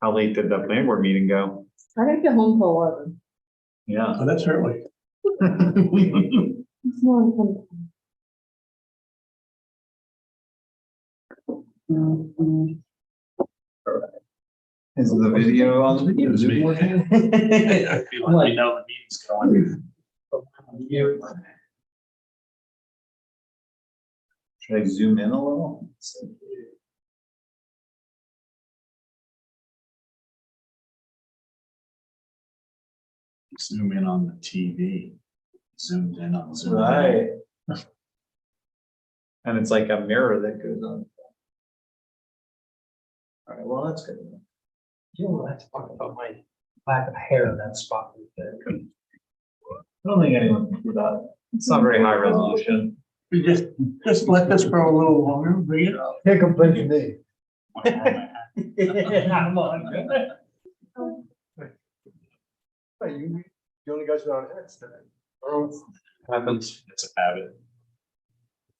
How late did the planning board meeting go? I didn't get home till 11. Yeah. Oh, that's early. It's not fun. Is the video on the video? Is it working? I feel like we know the meeting's going. Should I zoom in a little? Zoom in on the TV. Zoomed in on Zoom. Right. And it's like a mirror that goes on. All right, well, that's good. You don't have to talk about my lack of hair in that spot right there. I don't think anyone can do that. It's not very high resolution. We just let this grow a little longer, bring it up. Can't complain to me. I'm on. Hey, you the only guys that are on X today. Oh, Happens. It's a habit.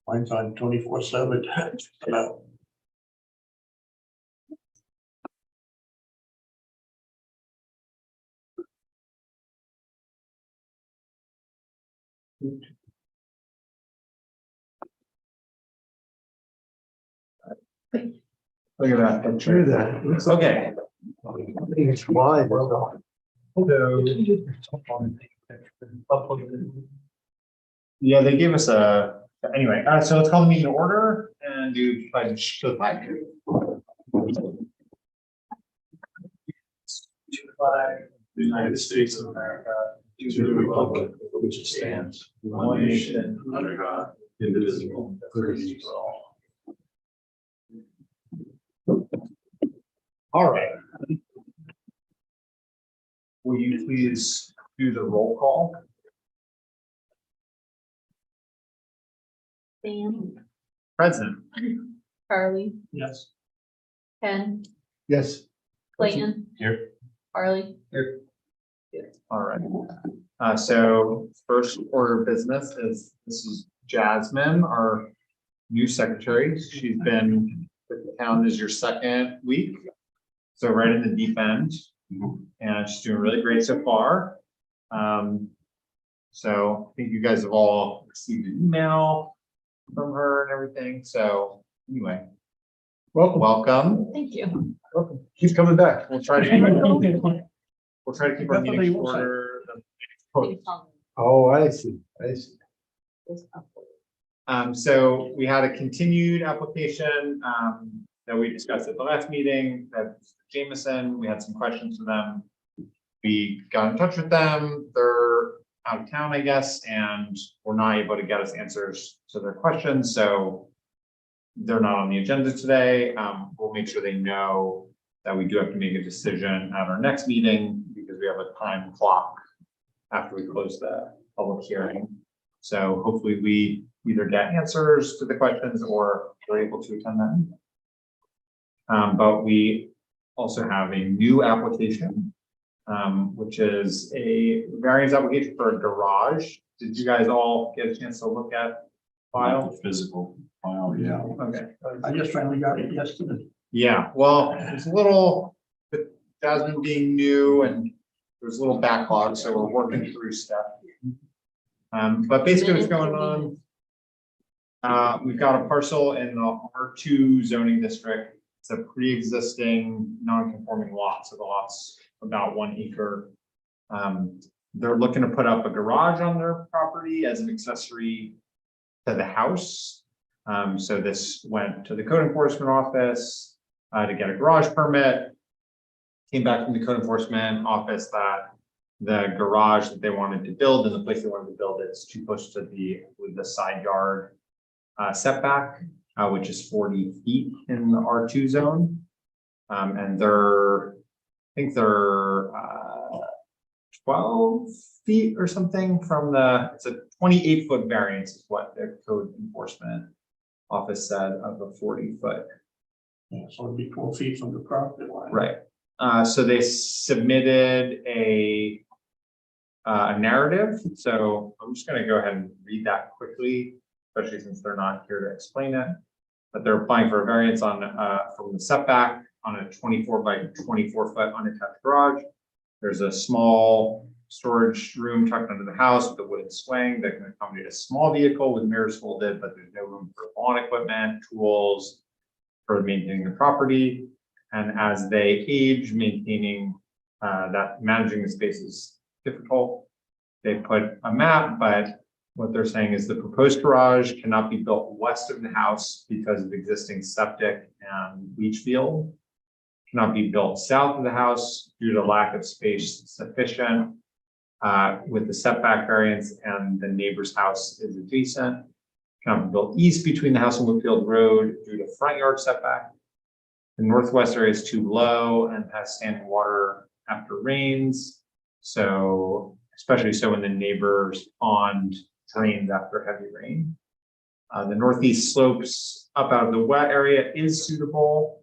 Mine's on 24/7. No. Look at that. I'm true that. It's Okay. I think it's wide. Yeah, they gave us a, anyway, so let's call the meeting to order and do pledge to the flag. To the flag of the United States of America, to the republic for which it stands, one nation, under God, indivisible, with liberty for all. All right. Will you please do the roll call? Sam, Present. Charlie, Yes. Ken, Yes. Clayton. Here. Harley. Here. All right. So first order of business is, this is Jasmine, our new secretary. She's been with the town, this is your second week. So right in the deep end. And she's doing really great so far. So I think you guys have all received an email from her and everything. So anyway, welcome. Thank you. Welcome. Keep coming back. We'll try to keep our meeting shorter. Oh, I see. So we had a continued application that we discussed at the last meeting, that Jameson, we had some questions for them. We got in touch with them. They're out of town, I guess, and we're not able to get us answers to their questions. So they're not on the agenda today. We'll make sure they know that we do have to make a decision at our next meeting because we have a time clock after we close the public hearing. So hopefully we either get answers to the questions or we're able to attend that meeting. But we also have a new application, which is a variance application for a garage. Did you guys all get a chance to look at file? The physical file, yeah. Okay. I just finally got it yesterday. Yeah, well, it's a little, with Jasmine being new and there's a little backlog, so we're working through stuff. But basically what's going on, we've got a parcel in the R2 zoning district. It's a pre-existing non-conforming lot, so the lot's about 1 acre. They're looking to put up a garage on their property as an accessory to the house. So this went to the code enforcement office to get a garage permit. Came back from the code enforcement office that the garage that they wanted to build and the place they wanted to build it is too close to the side yard setback, which is 40 feet in the R2 zone. And I think they're 12 feet or something from it's a 28-foot variance is what the code enforcement office said of the 40-foot. Yeah, so it'd be 12 feet from the property line. Right. So they submitted a narrative. So I'm just going to go ahead and read that quickly. especially since they're not here to explain it. But they're applying for a variance on, from the setback on a 24 by 24 foot unattached garage. There's a small storage room tucked under the house with a wooden swing that can accommodate a small vehicle with mirrors folded, but there's no room for lawn equipment, tools, for maintaining the property. And as they age, maintaining that managing the space is difficult. They put a map, but what they're saying is the proposed garage cannot be built west of the house because of existing septic and leach field. Cannot be built south of the house due to lack of space sufficient with the setback variance, and the neighbor's house is adjacent. Cannot be built east between the house and Woodfield Road due to front yard setback. The northwest area is too low and has standing water after rains. So, especially so when the neighbor's pond drains after heavy rain. The northeast slopes up out of the wet area is suitable.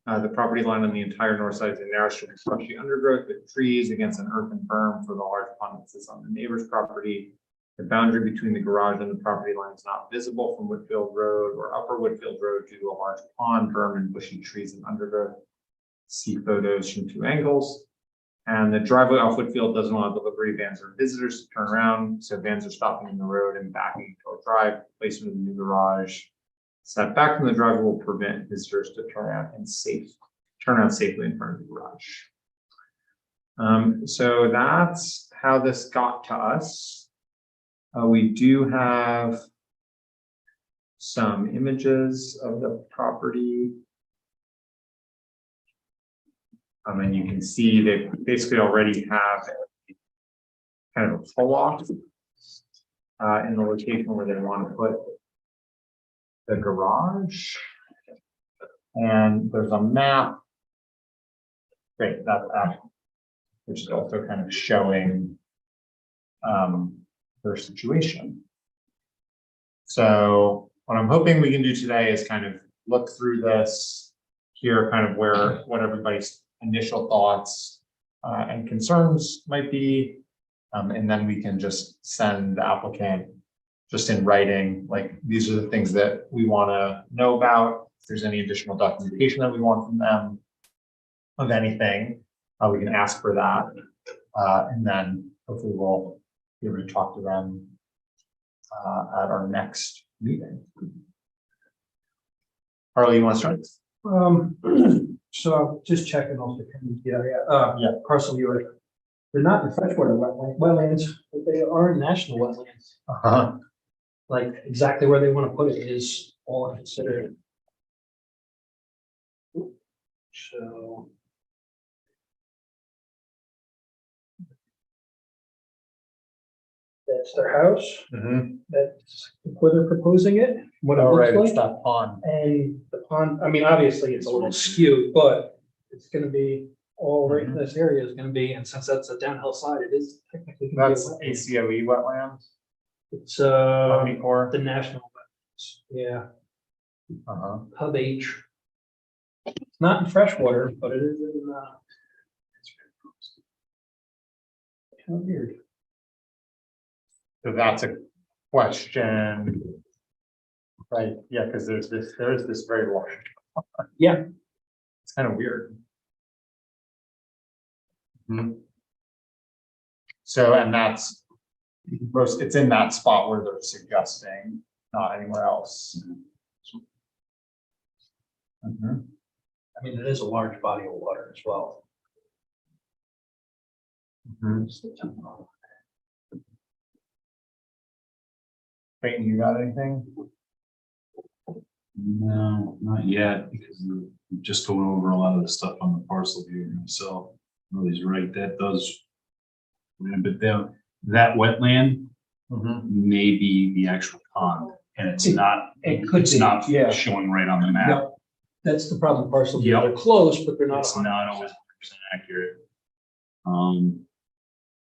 The property line on the entire north side is a narrow strip of brushy undergrowth with trees against an earthen berm for the large pond that sits on the neighbor's property. The boundary between the garage and the property line is not visible from Woodfield Road or Upper Woodfield Road due to a large pond, berm, and bushy trees and undergrowth. See photos from 2 angles. And the driveway off Woodfield doesn't allow delivery vans or visitors to turn around, so vans are stopping in the road and backing to a drive. Placement of the new garage set back from the driveway will prevent visitors to turn around safely in front of the garage. So that's how this got to us. We do have some images of the property. And you can see they basically already have kind of a pull off in the location where they want to put the garage. And there's a map. Great, that's which is also kind of showing their situation. So what I'm hoping we can do today is kind of look through this, hear kind of what everybody's initial thoughts and concerns might be, and then we can just send the applicant just in writing, like these are the things that we want to know about. If there's any additional documentation that we want from them of anything, we can ask for that, and then hopefully we'll be able to talk to them at our next meeting. Harley, you want to start? So just checking off the, yeah, parcel viewer. They're not in freshwater wetlands, but they are in national wetlands. Like exactly where they want to put it is all considered. So. That's their house. That's where they're proposing it. What it looks like. It's that pond. And the pond, I mean, obviously it's a little skewed, but it's gonna be all right in this area is gonna be, and since that's a downhill side, it is technically. That's ACOE wetlands. It's Army Corps. the national wetlands, yeah, Hub H. It's not in freshwater, but it is in kind of weird. So that's a question, right? Yeah, because there's this very large. Yeah. It's kind of weird. So, and that's it's in that spot where they're suggesting, not anywhere else. I mean, it is a large body of water as well. Clayton, you got anything? No, not yet, because we're just going over a lot of the stuff on the parcel view myself. Lily's right, that does. But then that wetland may be the actual pond, and it's not. It's not showing right on the map. No, that's the problem. Parcel view. They're close, but they're not. It's not always 100% accurate.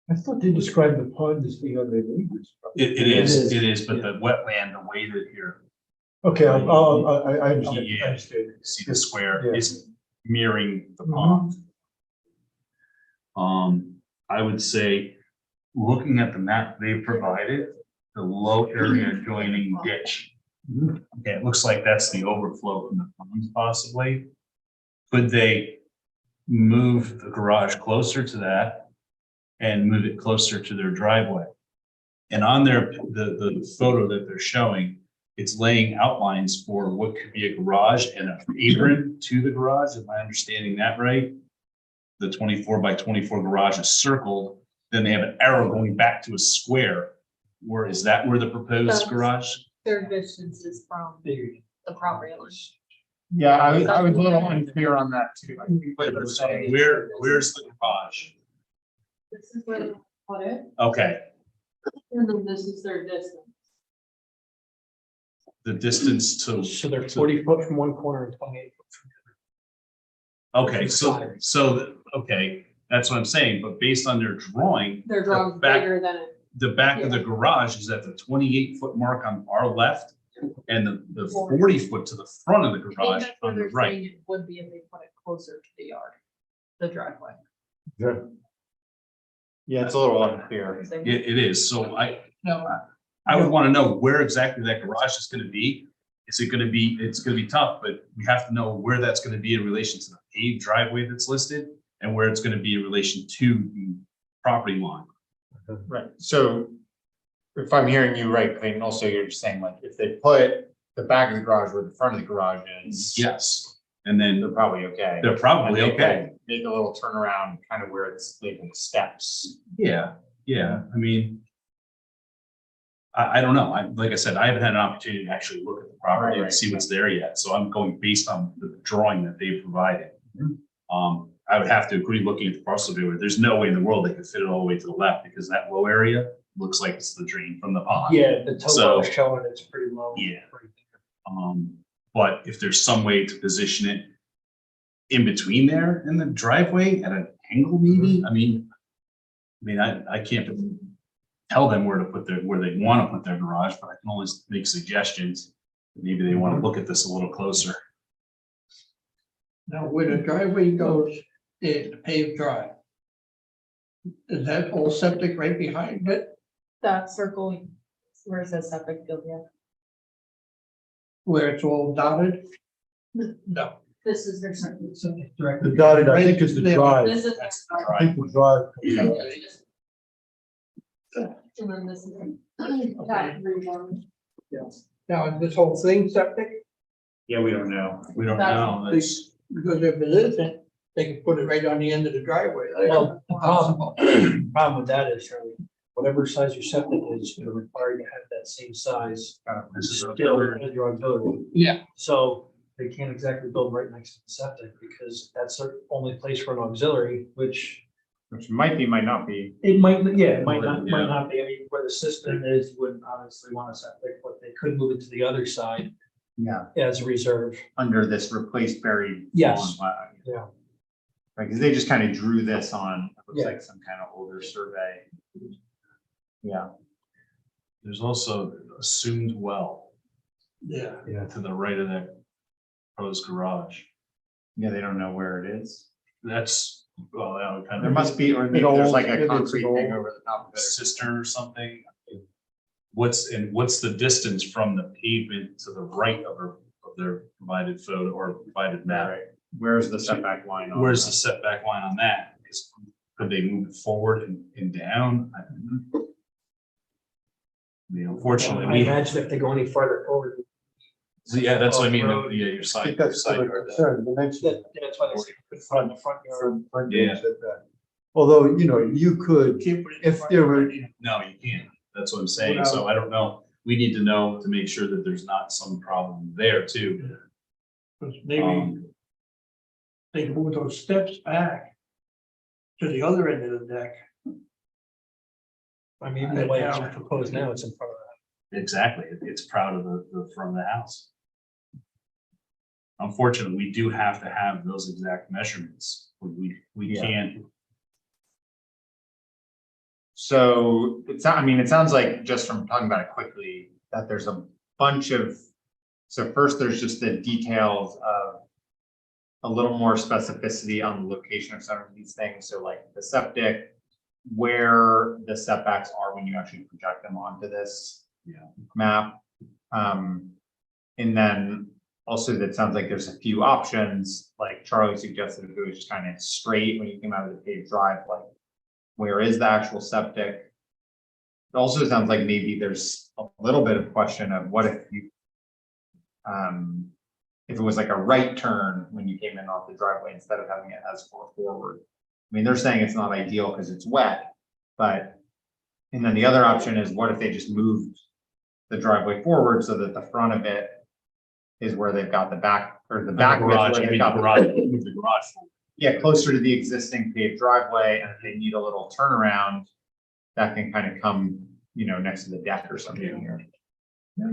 I thought they described the pond as being on their neighbors. It is, but the wetland, the way that here. Okay, I understand. Yeah. I understand. See the square Yeah. is mirroring the pond. I would say, looking at the map they provided, the low area joining ditch. Okay, it looks like that's the overflow from the ponds possibly. Could they move the garage closer to that and move it closer to their driveway? And on their, the photo that they're showing, it's laying outlines for what could be a garage and an apron to the garage. Am I understanding that right? The 24 by 24 garage is circled, then they have an arrow going back to a square. Where is that where the proposed That's- garage? Their distance is from the property line. Yeah, I was a little unclear on that too. I think what they're saying- Where's the garage? This is where they put it, Okay, and then this is their distance. the distance to. So they're 40 foot from one corner and 28 foot from the other. Okay, okay, that's what I'm saying, but based on their drawing, Their drawing's back- bigger than it. the back of the garage is at the 28-foot mark on our left. And the 40-foot to the front of the I think garage that's where on the they're right. saying it would be if they put it closer to the yard, the driveway. Yeah, it's a little unclear. It is, so No, I would want to know where exactly that garage is going to be. Is it going to be, it's going to be tough, but we have to know where that's going to be in relation to the paved driveway that's listed and where it's going to be in relation to the property line. Right, so if I'm hearing you right, Clayton, also you're just saying like, if they put the back of the garage where the front of the garage is. Yes, and then They're probably okay. they're probably And they okay. could Make a little turnaround kind of where it's labeled steps. Yeah, I mean, I don't know. Like I said, I haven't had an opportunity to actually look at the property and Right. see what's there yet. So I'm going based on the drawing that they provided. I would have to agree, looking at the parcel viewer, there's no way in the world they could fit it all the way to the left because that low area looks like it's the drain from the pond. Yeah, the topo So- is showing it's pretty low. Yeah. Right there. But if there's some way to position it in between there and the driveway at an angle, maybe, I mean, I can't tell them where they want to put their garage, but I can always make suggestions. Maybe they want to look at this a little closer. Now, where the driveway goes, the paved drive. Is that all septic right behind it, that circle, where it says septic field, yeah. where it's all dotted? No. This is their circle. The dotted, I think is the drive. This is. That's their the I think the drive. And then this is. that reborn. Now, is this whole thing septic? Yeah, we don't know. We don't know. That's, Because if it isn't, they can put it right on the end of the driveway. Well, problem with that is, Charlie, whatever size your septic is, you're required to have that same size. this is Still, as your auxiliary. Yeah. So they can't exactly build right next to the septic because that's their only place for an auxiliary, which Which might be, might not be. it might, yeah, it might Yeah. not be. I mean, where the system is, you wouldn't obviously want a septic, but they could move it to the other side Yeah. as a reserve. Under this replaced buried. Yes. lawn. Yeah. Right, because they just kind of drew this on, it looks Yeah. like some kind of older survey. Yeah, there's also assumed well Yeah. to the right of that proposed garage. yeah, they don't know where it is. That's, well, that would kind There of must be, or maybe there's like a concrete thing over the top of a it. cistern or something. What's the distance from the pavement to the right of their provided photo or provided map? Right. Where's the setback line? on Where's that? the setback line on that? Could they move it forward and down? I mean, unfortunately, I imagine if they go any farther forward. yeah, that's what I mean. Off-road. Yeah, your I side, think your that's side the yard. concern, the next. That's why they say put front yard. Front Yeah. yard setback. Although, you know, you could, Keep it in if front there of were, it. No, you can't. That's what I'm saying. So I don't know. We need to know to make sure that there's not some problem there too. 'Cause maybe Um, they can move those steps back to the other end of the deck. I mean, the way it's proposed now, it's in front of that. Exactly. It's proud of the front of the house. Unfortunately, we do have to have those exact measurements. We Yeah. can't. So I mean, it sounds like just from talking about it quickly, that there's a bunch of, so first there's just the details of a little more specificity on the location of some of these things. So like the septic, where the setbacks are when you actually project them onto this map. And then also that sounds like there's a few options, like Charlie suggested, if it was just kind of straight when you came out of the paved drive, like where is the actual septic? It also sounds like maybe there's a little bit of question of what if you, if it was like a right turn when you came in off the driveway instead of having it as far forward. I mean, they're saying it's not ideal because it's wet, but, and then the other option is what if they just moved the driveway forward so that the front of it is where they've got the back, or the back of it's Garage, where you they've mean got the the garage, move the garage forward. yeah, closer to the existing paved driveway, and if they need a little turnaround, that can kind of come, you know, next to the deck or something here.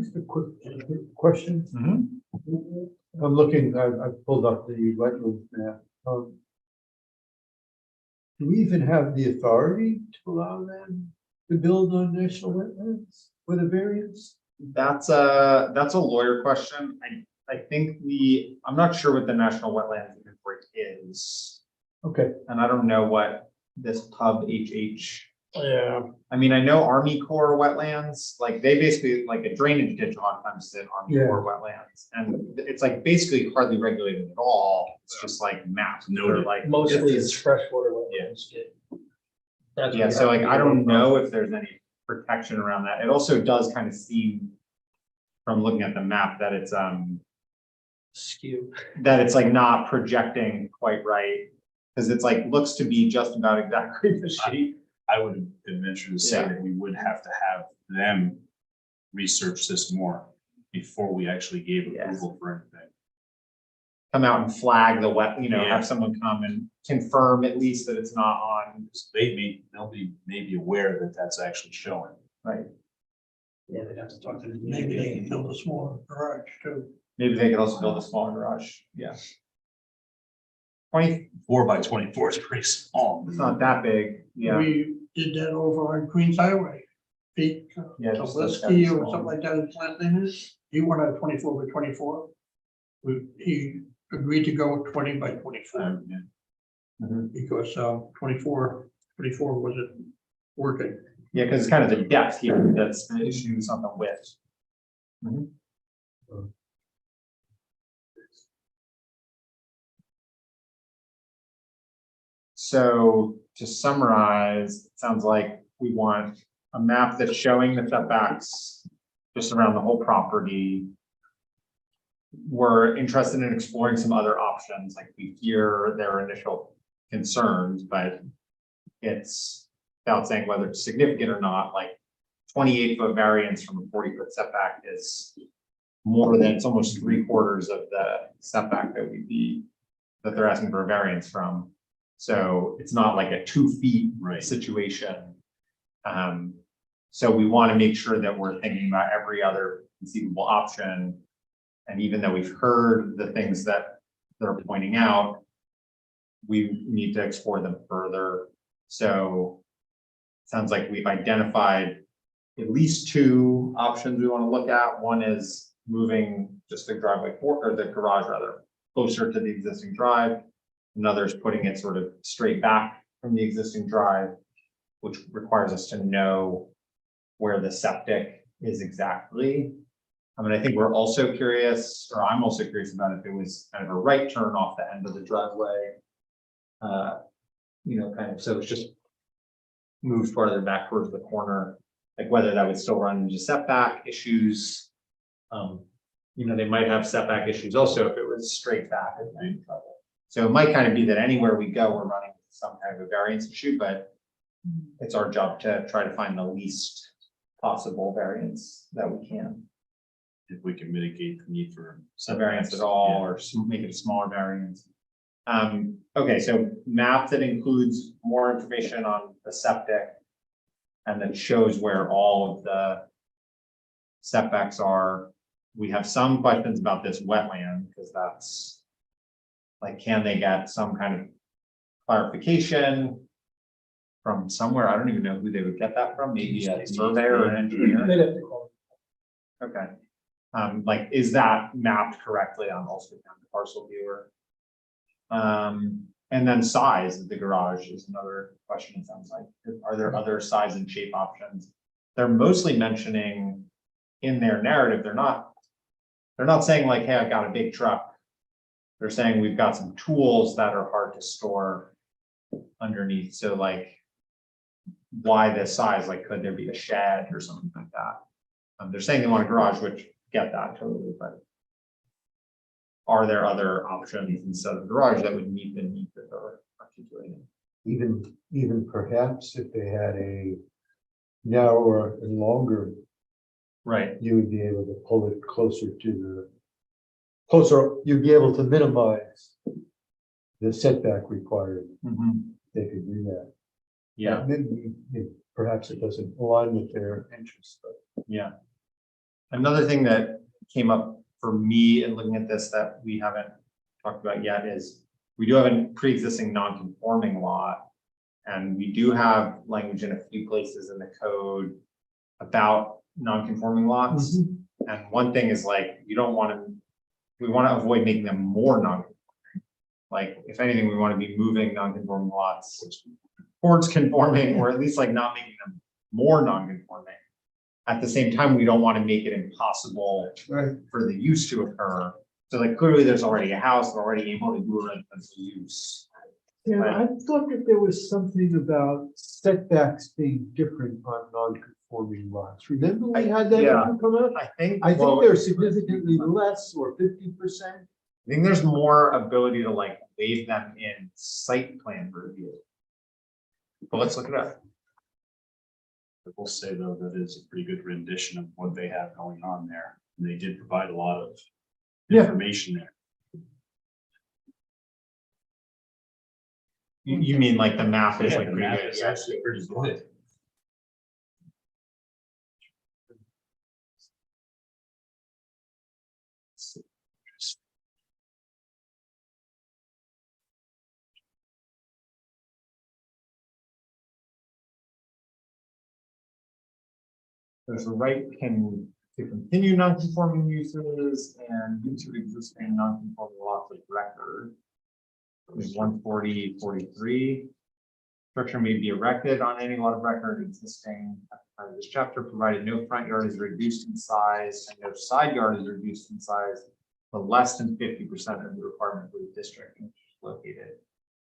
Just a quick question. I'm looking, I pulled up the wetlands map. Do we even have the authority to allow them to build on national wetlands with a variance? That's a lawyer question. I think I'm not sure what the National Wetlands Inventory is, Okay. and I don't know what this pub HH. Yeah. I mean, I know Army Corps wetlands, like they basically, like a drainage ditch a lot of times is in Army Yeah. Corps wetlands. And it's like basically hardly regulated at all. It's just like maps. that are Noted. like Mostly this it's is- freshwater wetlands. That's Yeah, what so we like, have I to don't do. know if there's any protection around that. It also does kind of seem from looking at the map that it's Skew. like not projecting quite right. Cause it's like, looks to be just about exactly the shape. I would venture to say Yeah. that we would have to have them research this more before we actually gave Yes. approval for anything. Come out and flag the wet, you know, Yeah. have someone come and confirm at least that it's not on, Because they'll be maybe aware that that's actually showing. right? Yeah, they'd have to talk to the. Maybe they can build a smaller garage too. Maybe they could also build a smaller garage, yeah. 20, 4 by 24 is pretty small. it's not that big, yeah. We did that over on Queens Highway. Pete Yeah, it just does Taliski sound or small. something like that, his last name is, he wanted a 24 by 24. He agreed to go with 20 by 24 Yeah. Mhm. because 24 wasn't working. Yeah, because it's kind of the depth here that's the issue, it's not the width. Mhm. So to summarize, it sounds like we want a map that's showing the setbacks just around the whole property. We're interested in exploring some other options, like we hear their initial concerns, but it's without saying whether it's significant or not, like 28-foot variance from a 40-foot setback is more than, it's almost 3/4 of the setback that they're asking for a variance from. So it's not like a 2 feet Right. situation. So we want to make sure that we're thinking about every other conceivable option. And even though we've heard the things that they're pointing out, we need to explore them further. So it sounds like we've identified at least 2 options we want to look at. One is moving just the driveway or the garage rather, closer to the existing drive. Another is putting it sort of straight back from the existing drive, which requires us to know where the septic is exactly. I mean, I think we're also curious, or I'm also curious about if it was kind of a right turn off the end of the driveway. You know, kind of, so it's just moved farther back towards the corner, like whether that would still run into setback issues. You know, they might have setback issues also if it was straight back. So it might kind of be that anywhere we go, we're running into some kind of a variance issue, but it's our job to try to find the least possible variance that we can. If we can mitigate the need for A variance at all, or make it a smaller variance. Okay, so map that includes more information on the septic and that shows where all of the setbacks are. We have some questions about this wetland, because that's like, can they get some kind of clarification from somewhere? I don't even know who they would get that from, maybe a surveyor or an engineer. They'd have to call. Okay. Like, is that mapped correctly on Ulster County Parcel Viewer? And then size of the garage is another question, it sounds like. Are there other size and shape options? They're mostly mentioning in their narrative, they're not saying like, hey, I've got a big truck. They're saying we've got some tools that are hard to store underneath. So like, why this size? Like, could there be a shed or something like that? They're saying they want a garage, which get that totally, but are there other options instead of garage that would meet the need that they're articulating? Even perhaps if they had a narrower and longer, Right. you would be able to pull it closer to you'd be able to minimize the setback required. They could do that. Yeah. Maybe, perhaps it doesn't align with their interests, but. Yeah. Another thing that came up for me in looking at this that we haven't talked about yet is we do have a pre-existing non-conforming lot. And we do have language in a few places in the code about non-conforming lots. And one thing is like, we want to avoid making them more non-conforming. Like, if anything, we want to be moving non-conforming lots towards conforming, or at least like not making them more non-conforming. At the same time, we don't want to make it impossible for the use to occur. So like, clearly there's already a house, we're already able to do a residential use. Yeah, I thought that there was something about setbacks being different on non-conforming lots. Remember we had that Yeah. come up? I think They're significantly less, or 50%. I think there's more ability to like waive them in site plan review. But let's look it up. I will say though, that is a pretty good rendition of what they have going on there. And they did provide a lot of information there. You mean like the math is Yeah, like the pretty map good? is actually pretty good. There's a right to continue non-conforming uses and due to existing non-conforming lots of record. There's 140.43. Structure may be erected on any lot of record existing as this chapter, provided no front yard is reduced in size and no side yard is reduced in size, but less than 50% of the requirement for the district in which it's located,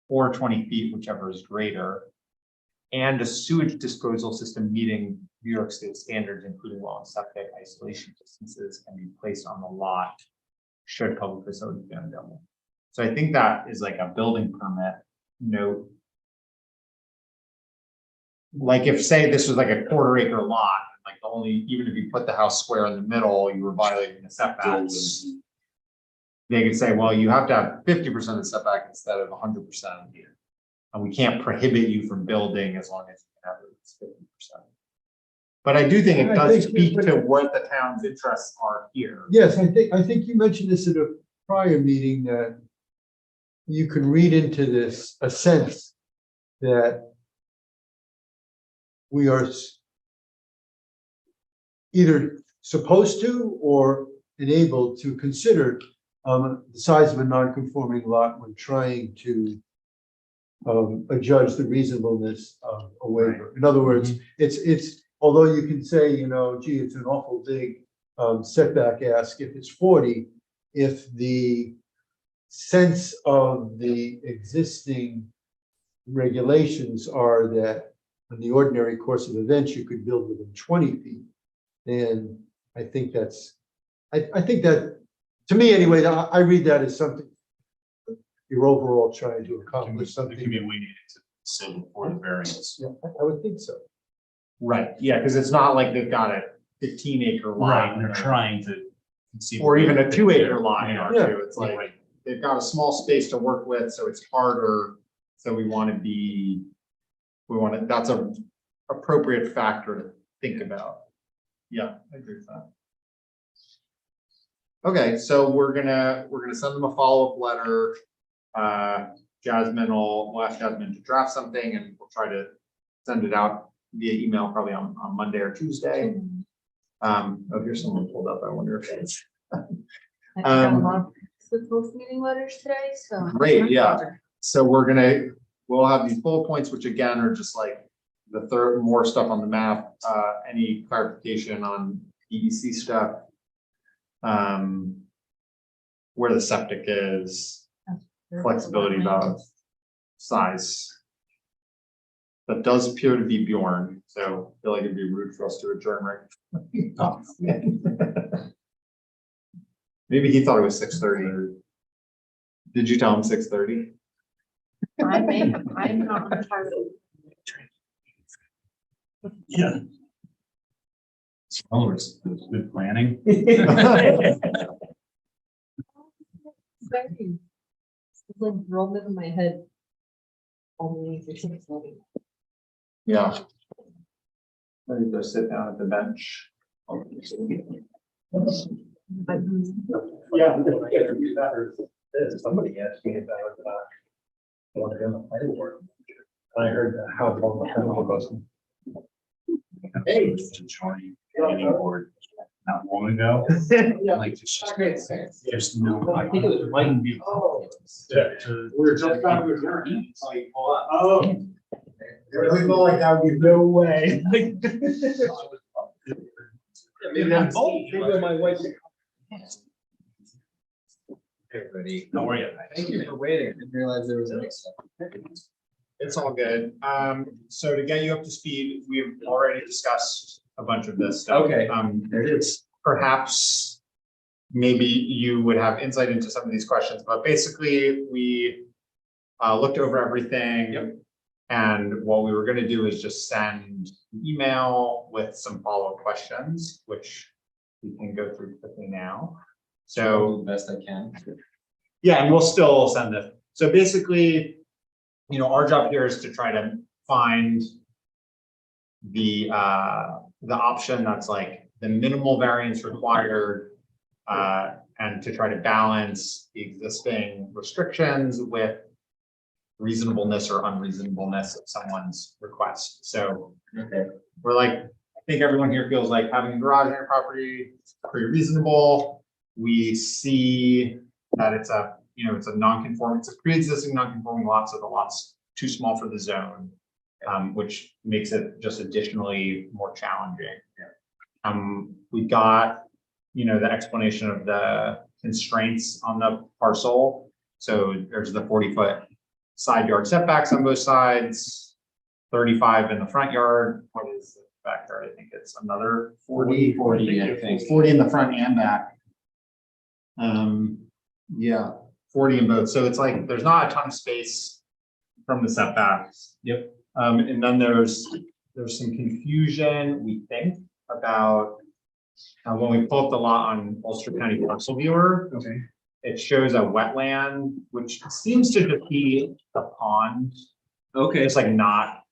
or 20 feet, whichever is greater, and a sewage disposal system meeting New York State standards, including well and septic isolation distances, can be placed on the lot should public facility be available. So I think that is like a building permit note. Like if say this was like a quarter-acre lot, like even if you put the house square in the middle, you were violating the setbacks. They could say, well, you have to have 50% of setback instead of 100%. And we can't prohibit you from building as long as you can have at least 50%. But I do think it does speak to what the town's interests are here. Yes, I think you mentioned this at a prior meeting, that you can read into this a sense that we are either supposed to or enabled to consider the size of a non-conforming lot when trying to adjudge the reasonableness of a waiver. In other words, it's although you can say, gee, it's an awful big setback ask if it's 40, if the sense of the existing regulations are that in the ordinary course of events, you could build within 20 feet. And I think that's, I think that, to me anyway, I read that as something you're overall trying to accomplish There something. can be a way to say before the variance. Yeah, I would think so. Right, yeah, because it's not like they've got a 15-acre lot. Right, and they're trying to conceive. Or even a of 2-acre lot in Yeah. R2. It's like Right. they've got a small space to work with, so it's harder. So that's a appropriate factor to think about. Yeah, I agree with that. Okay, so we're gonna send them a follow-up letter. We'll ask Jasmine to draft something and we'll try to send it out via email probably on Monday or Tuesday. Oh, here's someone pulled up. I wonder if it's I got a lot of with both meeting letters today, so. great, yeah. So we'll have these bullet points, which again are just like the more stuff on the map, any clarification on EDC stuff. Where the septic is, flexibility about size. That does appear to be Bjorn, so I feel like it'd be rude for us to adjourn right. Maybe he thought it was 6:30. Did you tell him 6:30? I'm not on target. Yeah. Oh, it's good planning. It's like rolled in my head. Only for 6:30. Yeah. Let me go sit down at the bench. Yeah. Somebody asked me about, I want to be on the planning board. I heard how long the panel goes. Hey. Joining planning board not long ago. Like there's no. I think it was Mike. We're just about to adjourn. Oh. We felt like that would be no way. Maybe my wife. Everybody, how are you? Thank you for waiting. I didn't realize there was a mix up. It's all good. So to get you up to speed, we've already discussed a bunch of this stuff. Okay. It's perhaps maybe you would have insight into some of these questions, but basically we looked over everything. Yep. And what we were going to do is just send an email with some follow-up questions, which we can go through quickly now. So the best I can. yeah, and we'll still send it. So basically, you know, our job here is to try to find the option that's like the minimal variance required, and to try to balance the existing restrictions with reasonableness or unreasonableness of someone's request. So we're like, I think everyone here feels like having a garage on your property is pretty reasonable. We see that it's a, you know, it's a non-conforming, it's a pre-existing non-conforming lot, so the lot's too small for the zone, which makes it just additionally more challenging. We got, you know, the explanation of the constraints on the parcel. So there's the 40-foot side yard setbacks on both sides, 35 in the front yard. What is the backyard? I think it's another 40. 40, I think. 40 in the front and back. Yeah, 40 in both. So it's like there's not a ton of space from the setbacks. Yep. And then there's some confusion, we think, about when we pull up the lot on Ulster County Parcel Viewer. Okay. It shows a wetland, which seems to just be a pond. Okay. It's like not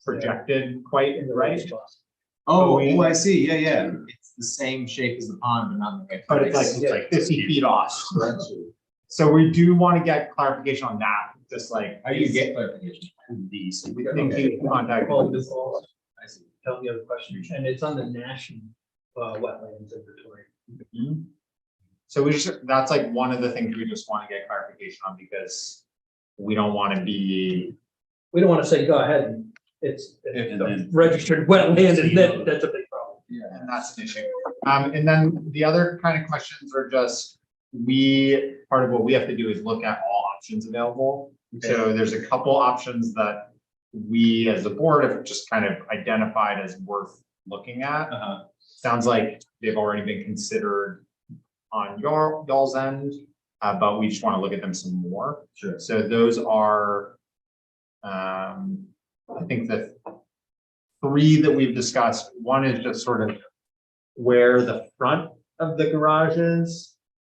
projected quite right. Oh, I see. Yeah, yeah. It's the same shape as the pond, but not in the right But it's like 50 feet off. So we do want to get clarification on that. Just like How do you get clarification? These. we think you contact. I see. Tell the other question, and it's on the national wetlands inventory. So we just, that's like one of the things we just want to get clarification on, because we don't want to be. We don't want to say, go ahead, it's And then- registered wetland, and that's a big problem. Yeah. And that's an issue. And then the other kind of questions are just, part of what we have to do is look at all options available. So there's a couple options that we as a board have just kind of identified as worth looking at. Sounds like they've already been considered on y'all's end, but we just want to look at them some more. Sure. So those are, I think the three that we've discussed. One is just sort of where the front of the garage is.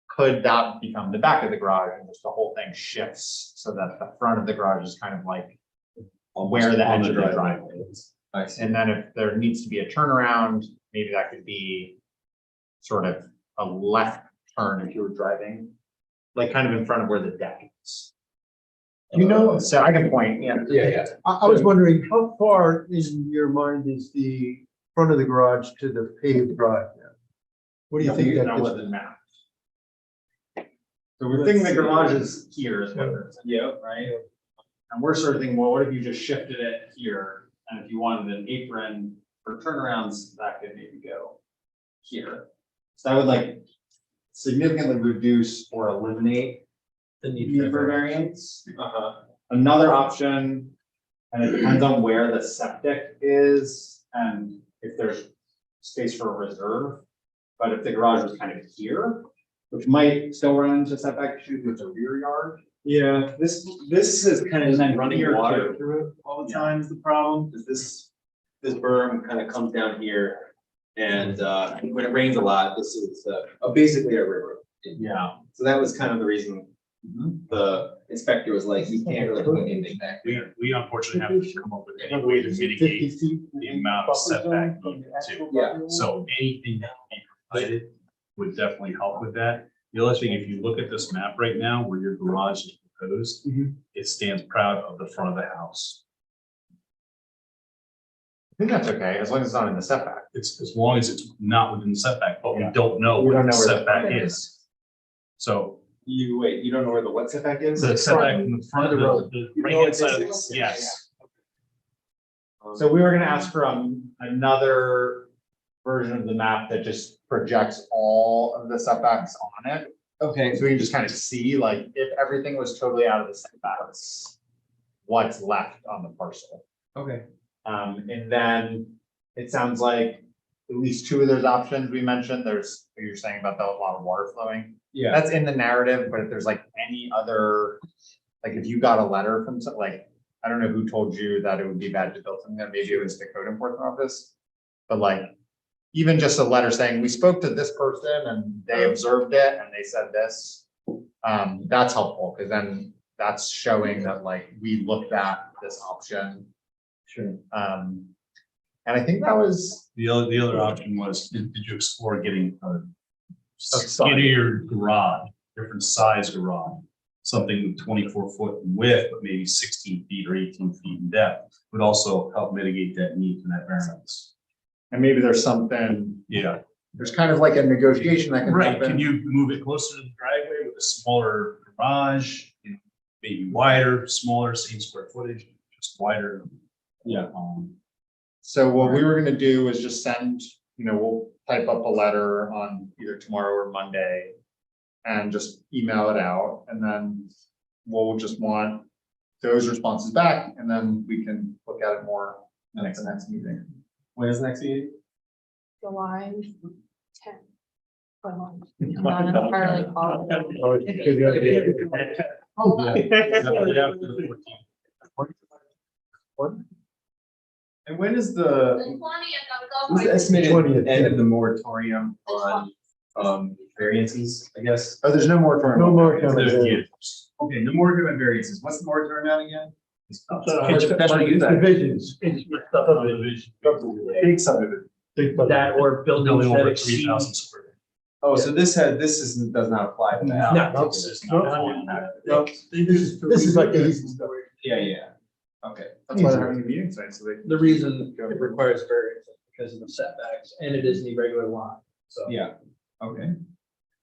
Could that become the back of the garage, and just the whole thing shifts so that the front of the garage is kind of like where the edge of the driveway is. I see. And then if there needs to be a turnaround, maybe that could be sort of a left turn if you were driving, like kind of in front of where the deck is. You know, So I can point, yeah. Yeah. I was wondering, how far in your mind is the front of the garage to the paved drive now? What do you think that That is? wasn't mapped. So we're thinking the garage is here is what they're saying. Yeah, right. And we're sort of thinking, well, what if you just shifted it here? And if you wanted an apron for turnarounds, that could maybe go here. So that would like significantly reduce or eliminate The need need for variance. Another option, and it depends on where the septic is and if there's space for a reserve. But if the garage was kind of here, which might still run into setback issues with the rear yard. Yeah, this is kind of And then running running water water. through it all the time is the problem, because this berm kind of comes down here. And when it rains a lot, this is basically a river. Yeah. So that was kind of the reason the inspector was like, you can't really put anything back We, there. we unfortunately haven't come up with any way to mitigate the amount of setback needed too. Yeah. So anything that can be provided would definitely help with that. The other thing, if you look at this map right now where your garage is proposed, it stands proud of the front of the house. I think that's okay, as long as it's not in the setback. It's as long as it's not within the setback, but we Yeah. don't know We what don't the know where the setback setback is. So You don't know where the what setback is? the setback in the front of the You know right hand what side, this is? yes. So we were gonna ask for another version of the map that just projects all of the setbacks on it. Okay, So we can just kind of see, like, if everything was totally out of the setbacks, what's left on the parcel. okay. And then it sounds like at least two of those options we mentioned, there's, you're saying about a lot of water flowing. Yeah, That's in the narrative, but if there's like any other, like if you got a letter from some, like, I don't know who told you that it would be bad to build something there, maybe it was the code enforcement office. But like, even just a letter saying, we spoke to this person and they observed it and they said this. That's helpful, because then that's showing that like, we looked at this option. sure. And I think that was, The other option was, did you explore getting a size. skinnier garage, different size garage? Something 24-foot in width, but maybe 16 feet or 18 feet in depth would also help mitigate that need for that variance. and maybe there's something, Yeah, there's kind of like a negotiation that can right. happen. Can you move it closer to the driveway with a smaller garage? You know, maybe wider, smaller, same square footage, just wider. Yeah. So what we were gonna do is just send, we'll type up a letter on either tomorrow or Monday. And just email it out, and then we'll just want those responses back, and then we can look at it more at the next meeting. When is next meeting? July 10th. Not entirely And when is the, The 20th, what's the estimated 20th, end yeah. of the moratorium on variances, I guess? Oh, there's no moratorium. No more There's coming. the- Okay, no moratorium on variances. What's the moratorium on again? Special use divisions. Subdivision. Big subdivision. That or Building buildings that over exceed. 3,000 square. Oh, so this does not apply to that. No. This is not on that. No, this is like the easy stuff. Yeah. Okay. That's why they're having a meeting tonight, so they. The reason it requires variance is because of the setbacks, and it is an irregular lot, so. Yeah, okay.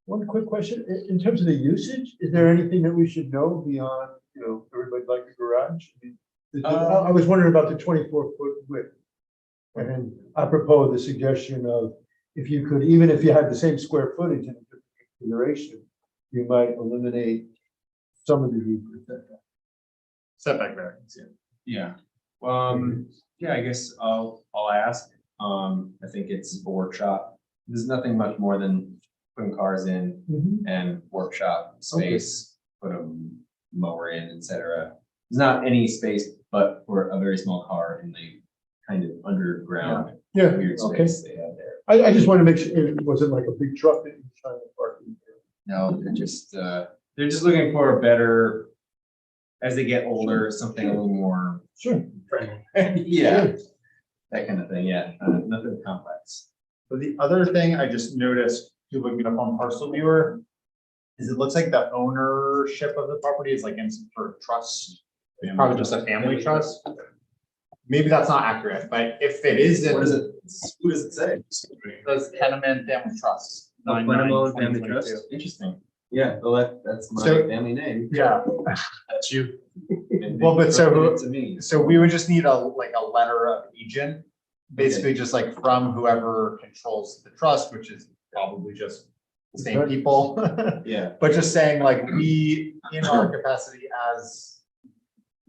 One quick question, in terms of the usage, is there anything that we should know beyond, everybody like a garage? I was wondering about the 24-foot width. And apropos the suggestion of, if you could, even if you had the same square footage in a different configuration, you might eliminate some of the need for setback. Setback variance, Yeah. Yeah, I guess I'll ask. I think it's a workshop. There's nothing much more than putting cars in and workshop space, put a mower in, etc. There's not any space but for a very small car in the kind of underground Yeah, weird okay. space they have there. I just want to make sure it wasn't like a big truck that you're trying to park in. No, they're just looking for a better, as they get older, something a little more, Sure. yeah, that kind of thing, yeah, nothing complex. So the other thing I just noticed, you looking up on Parcel Viewer, is it looks like the ownership of the property is like in some sort of trust. It's probably just a family trust. Maybe that's not accurate, but if it is, What is it, who does it say? Does Tenement Family Trust. Plenamo Family Trust, 9/9/2022. interesting. Yeah, well, that's my So- family name. Yeah, That's you. And Well, but they so- trusted it to me. so we would just need a letter of agent basically just like from whoever controls the trust, which is probably just the same people. Yeah. But just saying like we, in our capacity as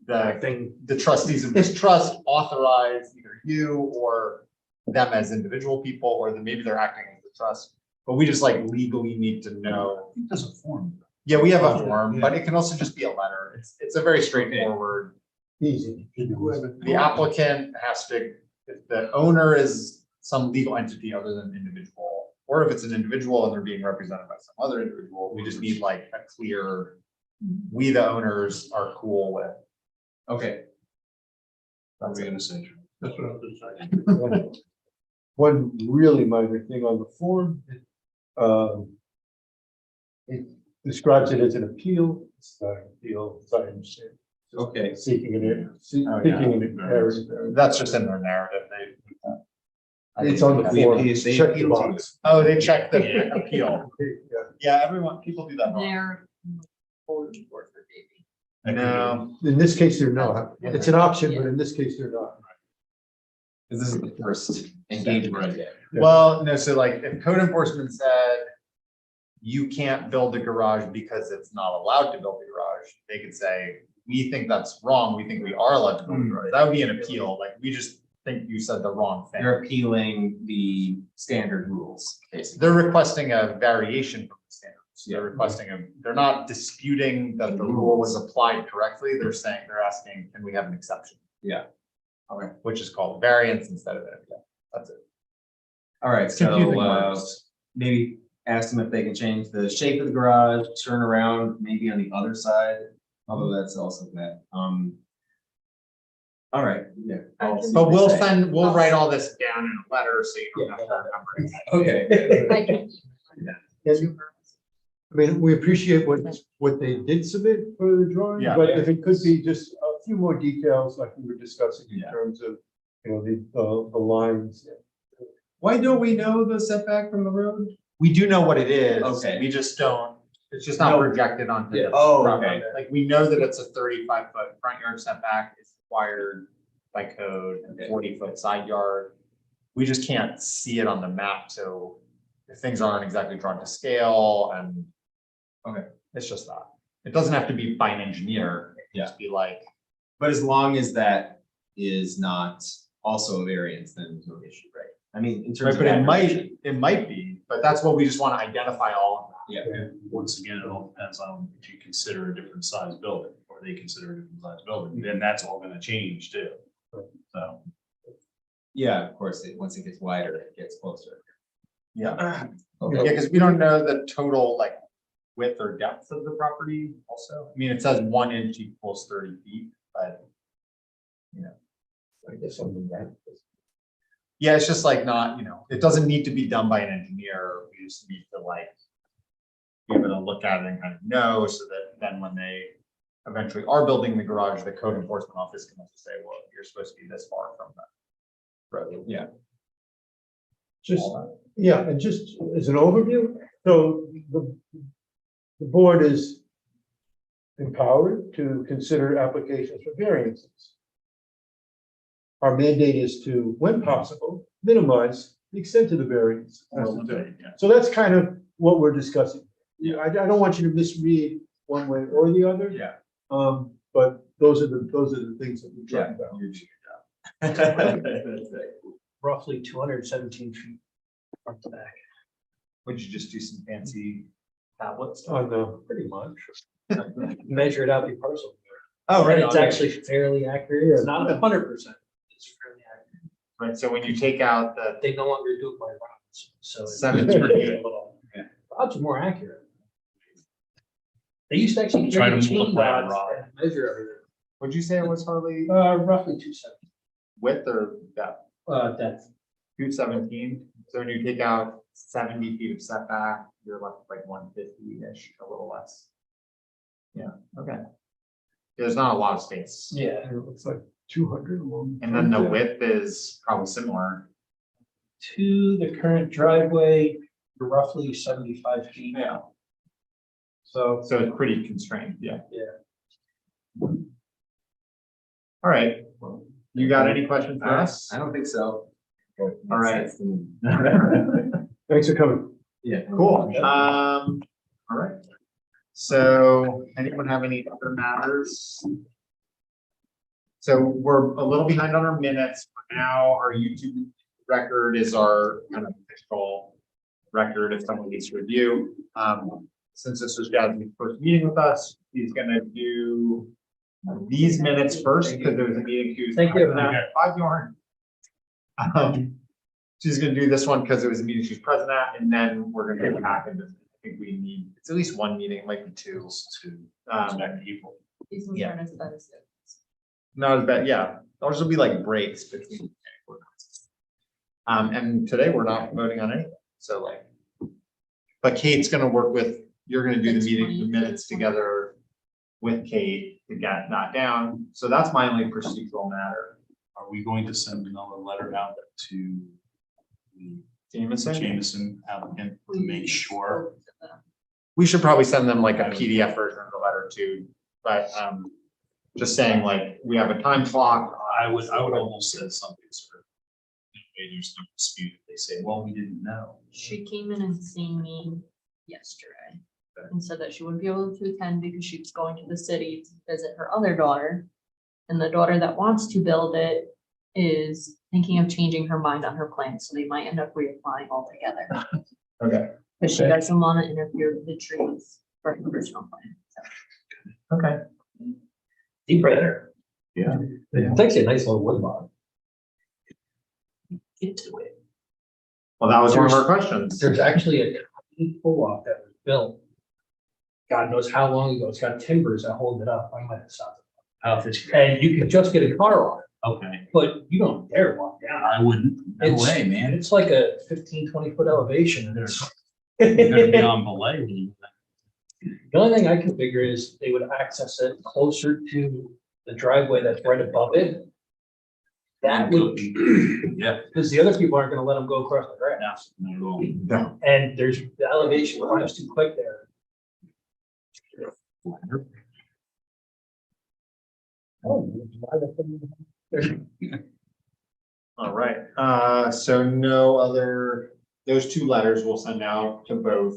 the trustees of this trust, authorize either you or them as individual people, or then maybe they're acting as the trust. But we just like legally need to know. There's a form. Yeah, we have a form, but it can also just be a letter. It's a very straightforward. Easy. The applicant has to, if the owner is some legal entity other than an individual, or if it's an individual and they're being represented by some other individual, we just need like a clear, we the owners are cool with. Okay. What are we gonna say? That's what I was saying. One really minor thing on the form. It describes it as an appeal. It's not an appeal, as I understand. Okay. Seeking an, Oh, seeking an area. That's just in their narrative. It's on the They form. appeal- they Check the appeal to box. Oh, they check the appeal. Yeah. Yeah, everyone, people do that. wrong. They're. Board for baby. No, In this case, they're not. It's an option, but in this case, they're not. This is the first engagement. Yeah. well, no, so like if code enforcement said you can't build a garage because it's not allowed to build a garage, they could say, we think that's wrong. We think we are allowed to build a garage. That would be an appeal. Like, we just think you said the wrong thing. They're appealing the standard rules, basically. They're requesting a variation from the standards. Yeah. They're requesting they're not disputing that the rule was applied correctly. They're asking, can we have an exception? Yeah. Okay. Which is called variance instead of it. Yeah, that's it. All right, Confusing so words. maybe ask them if they can change the shape of the garage, turn around, maybe on the other side, although that's also that. All right, yeah. I'll see But what they say. we'll write all this down in a letter so you don't have to remember it. Okay. I can. And, I mean, we appreciate what they did submit for the drawing, Yeah. but if it could be just a few more details like we were discussing in Yeah. terms of, you know, the lines. Why don't we know the setback from the road? We do know what it is. Okay. We just don't, it's just not No. projected onto. Yeah. the Oh, front. okay. Like, we know that it's a 35-foot front yard setback is required by code, and Okay. 40-foot side yard. We just can't see it on the map, so if things aren't exactly drawn to scale and. Okay. It's just that. It doesn't have to be by an engineer. It can Yeah. just be like, But as long as that is not also a variance, then there's no issue, right? I mean, in terms right, of. but accuracy. it might be, but that's what we just want to identify all of that. Yeah, And once again, it all depends on if you consider a different size building, or they consider a different size building, then that's all gonna change too. So, yeah, of course, once it gets wider, it gets closer. Yeah. Yeah, Okay, because we don't know the total like width or depth of the property also. I mean, it says 1 inch equals 30 feet, but. I guess something that. Yeah, it's just like not, it doesn't need to be done by an engineer. We just need to like. Be able to look at it and kind of know, so that then when they eventually are building the garage, the code enforcement office can also say, well, you're supposed to be this far from that road. yeah, Just, yeah, and just as an overview, so the board is empowered to consider applications for variances. Our mandate is to, when possible, minimize the extent of the variance. So that's kind of what we're discussing. Yeah, I don't want you to misread one way or the other. Yeah. But those are the things that we're yeah. talking about. Roughly 217 feet front to back. Would you just do some fancy tablets? On the, Pretty much. Measure it out the parcel. Oh, And right. it's actually fairly accurate. It's not 100%. It's fairly accurate. Right, so when you take out the They no longer do it by rods, so. it's- 7 square feet. Yeah. Rods are more accurate. They used to actually Try carry to chain multiply a rods rod. and measure everything. Would you say it was Harley Roughly 270. width or depth? Depth. 217. So when you take out 70 feet of setback, you're left with like 150-ish, a little less. Yeah, okay. There's not a lot of space. Yeah. it looks like 200 along. And then the width is probably similar. To the current driveway, roughly 75 feet. Yeah. So. So it's pretty constrained, yeah. Yeah. All right. You got any questions for us? I don't think so. All right. Thanks for coming. Yeah. Cool. All right. So anyone have any other matters? So we're a little behind on our minutes. For now, our YouTube record is our kind of official record if someone needs to review. Since this was Jasmine's first meeting with us, he's gonna do these minutes first because there was a meeting. She was- Thank you for that. Bye, Bjorn. She's gonna do this one because it was a meeting she was present at, and then we're gonna go back and I think we need, it's at least one meeting, it might be two. Back to April. These Yeah. ones aren't as bad as the others. Not as bad, yeah. Those will be like breaks between. And today we're not voting on anything, so like. But Kate's gonna work with, you're gonna do the The meeting, the 20th. minutes together with Kate to get that down. So that's my only procedural matter. Are we going to send another letter out to the Jameson applicant to make sure? We should probably send them like a PDF version of the letter too, but just saying like, we have a time clock. I would almost say something sort of. There's no dispute. If they say, well, we didn't know. She came in and seen me yesterday and said that she wouldn't be able to attend because she was going to the city to visit her other daughter. And the daughter that wants to build it is thinking of changing her mind on her plans, so they might end up reapplying altogether. Okay. Because she doesn't want to interfere with the trees for her personal plan. So. Okay. Deep right there. Yeah. It's actually a nice little wood lot. Get to it. Well, that was one of our questions. There's actually a tiny pull-off that was built. God knows how long ago. It's got timbers that hold it up. I might have stopped. And you can just get a car on it, Okay, but you don't dare walk down. I wouldn't. No It's- way, man. It's like a 15-20 foot elevation. And There's, you're gonna be the on belay when you. only thing I can figure is they would access it closer to the driveway that's right above it. That would, Yeah. because the other people aren't gonna let them go across the grass. Not at all. No. And there's, the elevation climbs too quick there. All right, so no other, those two letters we'll send out to both.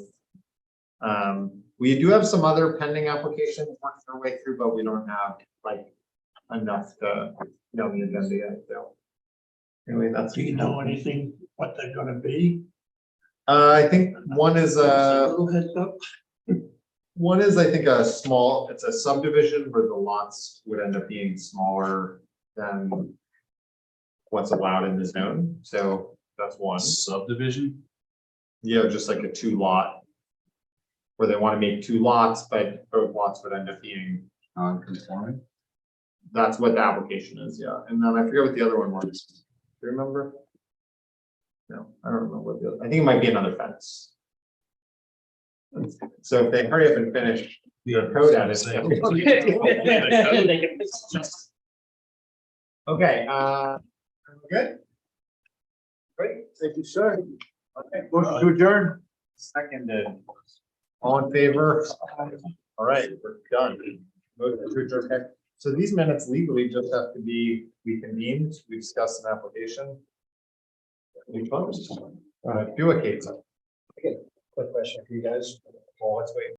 We do have some other pending applications working our way through, but we don't have like enough to know the agenda yet, so. Anyway, that's. Do you know anything, what they're gonna be? I think one is A little heads up. one is, I think, a small, it's a subdivision where the lots would end up being smaller than what's allowed in the zone, so that's one. Subdivision? Yeah, just like a 2 lot. Where they want to make 2 lots, but both lots would end up being, Non-conforming? that's what the application is, yeah. And then I forget what the other one was. Do you remember? No, I don't remember what the other, I think it might be another fence. So if they hurry up and finish their code edits. Okay, we're good? Great, thank you, sir. Okay, motion to adjourn. Seconded. All in favor? All right, we're done. Motion to adjourn. Okay. So these minutes legally just have to be reconvened. We discussed an application. We closed. Do a case. Quick question for you guys. Well, let's wait.